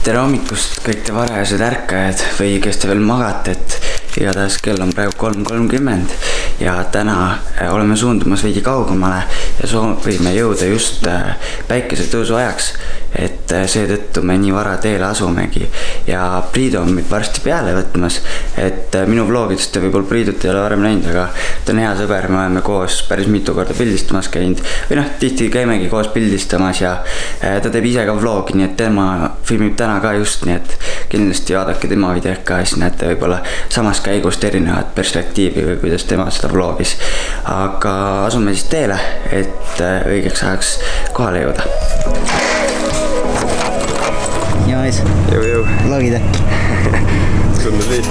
tere hommikust kõik te varajased ärkajad või kes te veel magate, et igatahes kell on praegu 3:30 ja täna oleme suundumas veidi kaugemale ja soovime jõuda just päikesetõusu ajaks, et seetõttu me nii vara teele asumegi ja Priidu on meid varsti peale võtmas, et minu vlogidest te võib-olla Priidut ei ole varem näinud, aga ta on hea sõber, me oleme koos päris mitu korda pildistamas käinud või noh, tihti käimegi koos pildistamas ja ta teeb ise ka vlogi, nii et tema filmib täna ka just, nii et kindlasti vaadake tema videot ka, siis näete võib-olla samast käigust erinevat perspektiivi või kuidas tema seda vlogis. Aga asume siis teele, et õigeks ajaks kohale jõuda. Ja mees, vlogid Tundus nii.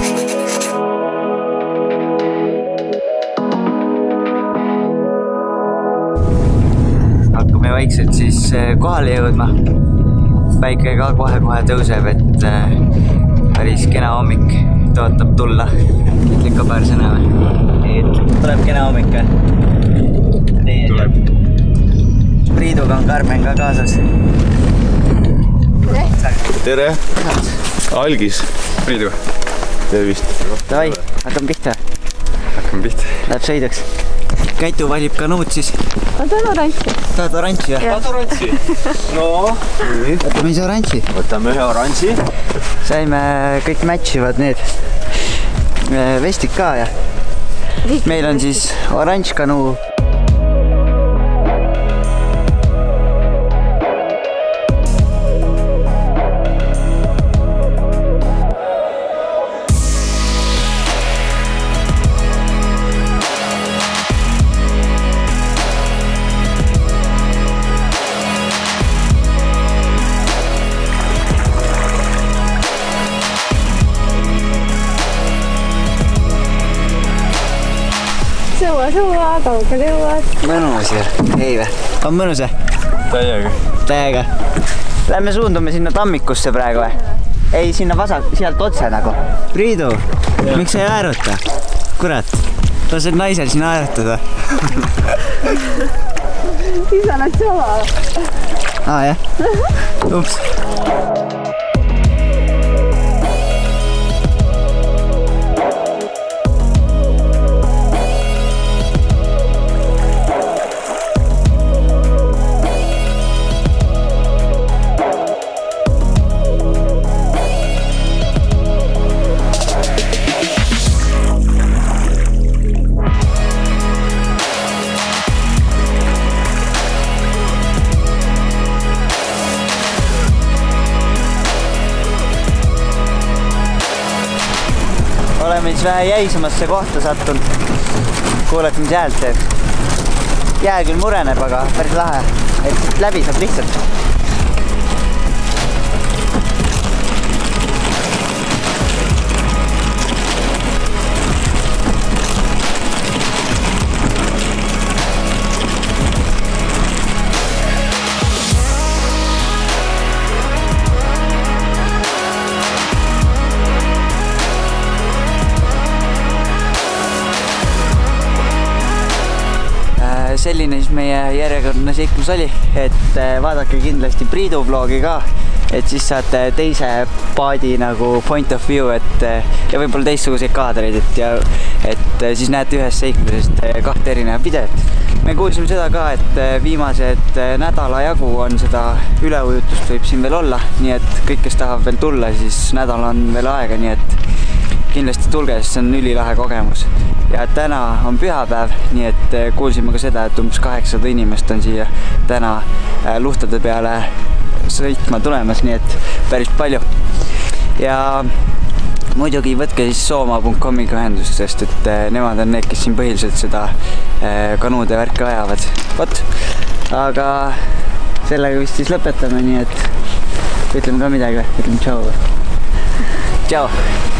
Hakkame vaikselt siis kohale jõudma. Päike ka kohe-kohe tõuseb, et päris kena hommik tõotab tulla. Ütled ka paar sõna või? Tuleb kena hommik või? Tuleb. Priiduga on Karmen ka kaasas. Tere! Algis! Priidu! Tervist! Davai, hakkame pihta. Hakkame pihta. Läheb sõiduks. Käitu valib kanuut siis. Ma tahan oranži. Tahad oranži või? Tahad oranži? No, Võtame ise oranži. võtame ühe oranži. Saime kõik matchivad need vestid ka ja meil on siis oranž kanuu. Suva, kaugele jõuad. Mõnus ja ei või? On mõnus või? Täiega. Täiega. Lähme suundume sinna tammikusse praegu või? Ei, sinna vasak, sealt otse nagu. Priidu, miks sa ei aeruta? Kurat, lased naisel sinna aerutada. Siis oled sama. Jah? Ups. Oleme siis vähe jäisemasse kohta sattunud. Kuulete, mis häält teeb. Jää küll mureneb, aga päris lahe. Et läbi saab lihtsalt. Selline siis meie järjekordne seiklus oli, et vaadake kindlasti Priidu vlogi ka, et siis saate teise paadi nagu point of view, et ja võib-olla teistsuguseid kaadreid, et siis näete ühest seiklusest kahte erinevat videot. Me kuulsime seda ka, et viimased nädala jagu on seda üleujutust võib siin veel olla, nii et kõik, kes tahab veel tulla, siis nädal on veel aega, nii et kindlasti tulge, sest see on ülilahe kogemus. Ja täna on pühapäev, nii et kuulsime ka seda, et umbes 800 inimest on siia täna luhtade peale sõitma tulemas, nii et päris palju. Ja muidugi võtke siis sooma.com-iga ühendust, sest et nemad on need, kes siin põhiliselt seda kanuude värki ajavad. Vot, aga sellega vist siis lõpetame, nii et ütleme ka midagi või? Ütleme tšau. Tšau!